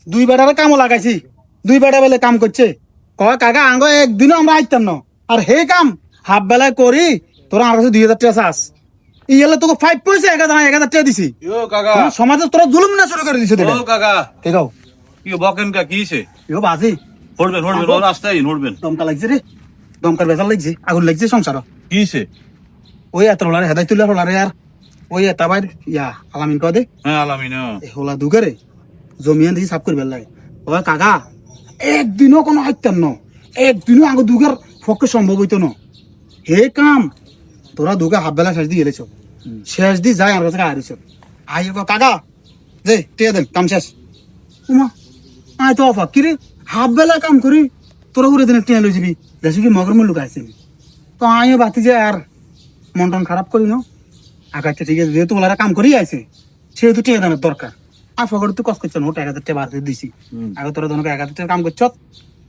দুই বেটারে কামও লাগাইছি, দুই বেটা বেলে কাম করছে। কয় কাকা আঙ্গ একদিনও আমরা আইতাম না, আর হে কাম হাফ বেলায় করি তোরা আমার কাছে 2000 টাকা চাস। ইয়েলে তোকে 5 পয়সা 1000 টাকা দিছি। ইয়ো কাকা, সমাজে তোরা জুলুম না শুরু করে দিছে। ও কাকা, কে গাও কি বকেন কা কিছে? ইয়ো বাজি নড়বেন নড়বেন, ও রাস্তায় নড়বেন। দমকা লাগছে রে, দমকার বেজাল লাগছে, আগুন লাগছে সংসার। কিছে? ওই এত হোলারে হেদাই তুলে হোলারে আর ওই এটা বাইর ইয়া আলামিন কদে হ্যাঁ আলামিন, হোলা দুগারে জমিয়ান দিয়ে সাফ করবে লাগে। ও কাকা একদিনও কোনো হাইতাম ন, একদিনও আগে দুগার পক্ষে সম্ভব হইতো না। হে কাম তোরা দুগা হাফ বেলা শেষ দিয়ে এলেছ, শেষ দিয়ে যাই আমার কাছে আইছ। আই কাকা যে টিয়া দেন কাম শেষ। উমা আয় তো অফা কিরে হাফ বেলা কাম করি তোরা উড়ে দিনে টিয়া লই যাবি, দেশে কি মগর মূল্য গাইছে। তো আমিও বাতি যে আর মন টন খারাপ করি না। আচ্ছা ঠিক আছে, যেহেতু ওনারা কাম করেই আছে সেহেতু টিয়া দানের দরকার। আর ফকর তুই কষ্ট করছো না, 1000 টাকা বার করে দিছি। আগে তোরা ধরো 1000 টাকা কাম করছ,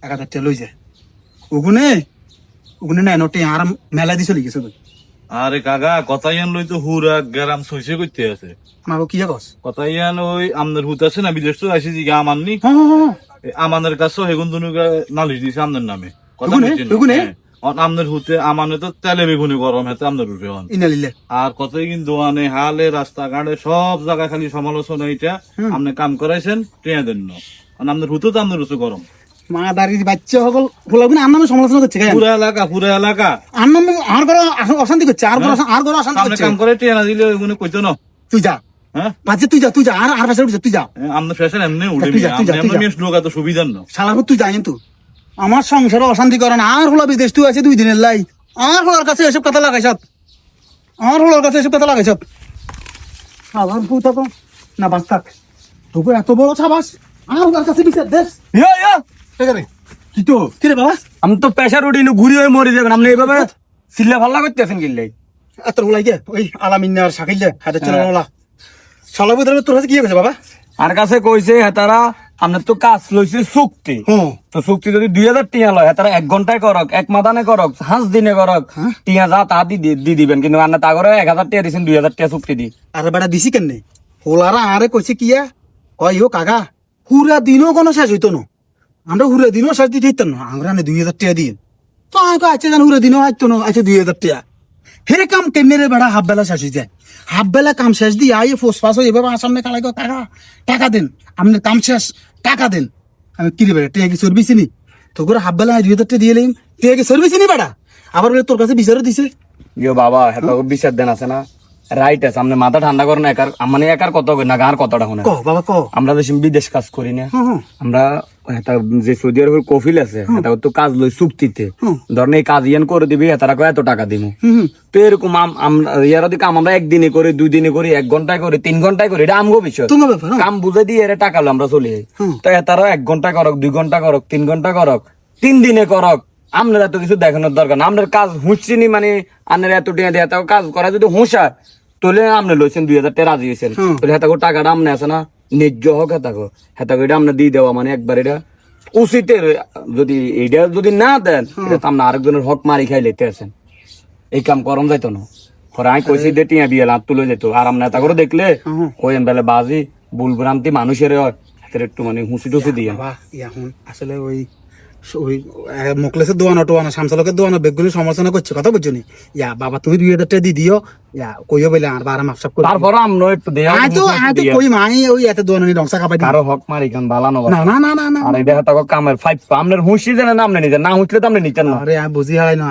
1000 টাকা লই যায় ওগুনে ওগুনে নাই নোটে আর মেলা দিয়ে চলে গেছে। আরে কাকা কথাইয়ান লই তো হুরা গ্রাম সইছে করতে আছে। আমাকে কি কস? কথাইয়ান ওই আমনের হুত আছে না, বিদেশ তো আসি যে আমাননি, হ্যাঁ আমানের কাছে হেগুন দুনুকা নালিশ দিছে আমনের নামে। কথা এগুনে? বলছেন এগুনে? আমনের হুতে আমানে তো তেলে বেগুনি গরম হাতে আমনের রূপে হন। ইনালিল্লাহ। আর কতই কিন্তু আনে হালে রাস্তাঘাটে সব জায়গায় খালি সমালোচনা এটা আপনি কাম করাইছেন ট্রেনে দেন না, আপনাদের হুতো তো আপনার রুচু গরম। মা দাঁড়িয়ে বাচ্চা সকল ফুলাগুনে আর নামে সমালোচনা করছে। পুরা এলাকা আর নামে আর ঘরে অশান্তি করছে, আর ঘরে আর ঘরে অশান্তি আপনি করছে। কাম করে ট্রেনে দিলে ওগুলো কইতো না। তুই যা, হ্যাঁ বাচ্চা তুই যা আর পাশে উঠছে তুই যা। আপনার ফ্যাশন এমনি উঠে তুই যা, তুই যা, তুই যা। লোক এত সুবিধার না। শালা তুই যা, কিন্তু আমার সংসারে অশান্তি করে না। আর হলো বিদেশ তুই আছে 2 দিনের লাই, আর হলোর কাছে এসব কথা লাগাইছ, আর হলোর কাছে এসব কথা লাগাইছ। আবার ভূত তো না বাস থাক তোকে এত বড় ছাবাস আর ওর কাছে বিচার দেশ। ইয়া ইয়া এখানে কি তো কি রে বাবা? আমি তো পেশার উঠিনি, ঘুরি হয়ে মরে যাবেন আপনি এইভাবে চিল্লা ফাল্লা করতেছেন কিনলে। এত ওলাই গে ওই আলামিন আর শাকিল হাতে চলে ওলা শালা বুদরে তোর কাছে কি হয়েছে বাবা? আর কাছে কইছে হেতারা আপনার তো কাজ লইছে চুক্তি, হুম তো চুক্তি যদি 2000 টিয়া লয় হেতারা 1 ঘন্টায় করক, 1 মাদানে করক, 5 দিনে করক, টিয়া যা তা দি দিবেন, কিন্তু আন্না তা করে 1000 টিয়া দিছেন, 2000 টিয়া চুক্তি দি। আরে বেটা দিছি কেন হোলারা আরে কইছে কিয়া কই ও কাকা হুরা দিনও কোনো শেষ হইতো না, আমরা হুরা দিনও শেষ দিতে হইতাম না, আমরা 2000 টাকা দিন। তো আমি আচ্ছা জান হুরা দিনও আইতো না, আচ্ছা 2000 টাকা হে কাম কেমনে রে বেড়া হাফ বেলা শেষ হয়ে যায়। হাফ বেলা কাম শেষ দিয়ে আইয়ে ফোস ফাস হয়ে এভাবে আমার সামনে কালাই কাকা টাকা দেন, আপনার কাম শেষ টাকা দেন। আমি কি রে বেড়া টিয়া কি সর্ভিস নি তো করে হাফ বেলা 2000 টাকা দিয়ে এলাম, টিয়া কি সর্ভিস নি বেড়া? আবার বলে তোর কাছে বিচারও দিছে। ইয়ো বাবা হেতা বিচার দেন আছে না, রাইট আছে, আপনি মাথা ঠান্ডা করেন। একার মানে একার কথা কই না, গার কথাটা শুনে। ক বাবা ক। আমরা দেশে বিদেশ কাজ করি না, হুম আমরা এটা যে সৌদি আরবের কফিল আছে এটা তো কাজ লই চুক্তিতে, হুম। ধরেন এই কাজ ইয়ান করে দিবি তারা কয় এত টাকা দিব। হুম তো এরকম ইয়ার যদি কাম আমরা 1 দিনে করি, 2 দিনে করি, 1 ঘন্টায় করি, 3 ঘন্টায় করি, এটা আমগো বিষয়। তোমার ব্যাপার। কাম বুঝে দিয়ে এর টাকা লো আমরা চলে যাই। হুম। তো তারা 1 ঘন্টা করক, 2 ঘন্টা করক, 3 ঘন্টা করক, 3 দিনে করক, আপনার এত কিছু দেখানোর দরকার না। আপনার কাজ হুঁচছিনি মানে আপনার এত টিয়া দিয়ে কাজ করা যদি হুঁসা তাহলে আপনি লইছেন 2000 টাকা রাজি হয়েছেন, তাহলে হেতাকো টাকাটা আপনি আছে না ন্যায্য হোক হেতাকো এটা আপনি দিয়ে দেওয়া মানে একবার এটা উচিতের। যদি এটা যদি না দেন এটা তো আপনি আরেকজনের হক মারি খাই লেতে আছেন, এই কাম করম যাইতো না। পরে আমি কইছি যে টিয়া বিয়ে লাভ তুলে যেত, আর আপনি হেতা করে দেখলে ওই বেলে বাজি ভুলভ্রান্তি মানুষের হয়, হাতের একটু মানে হুঁচি টুচি দিয়ে। বাবা এখন আসলে ওই ওই মুকলেসের দোয়ানো টোয়ানো শামসালকের দোয়ানো বেগগুলি সমালোচনা করছে, কথা বুঝছো নি? ইয়া বাবা তুমি 2000 টাকা দিয়ে দিও, ইয়া কইও বলে আর বারা মাপসাপ করে তারপর আমরা একটু দেয়া আয় তো কই মাই ওই এত দোয়ানো নি ডংসা খাবাই কারো হক মারি কান বালানো না না না না না। আর এটা হেতা কামের 5 আপনার হুঁচি দেন না, আপনি নিতেন না, হুঁচলে তো আপনি নিতেন না। আরে আমি বুঝি হারাই না।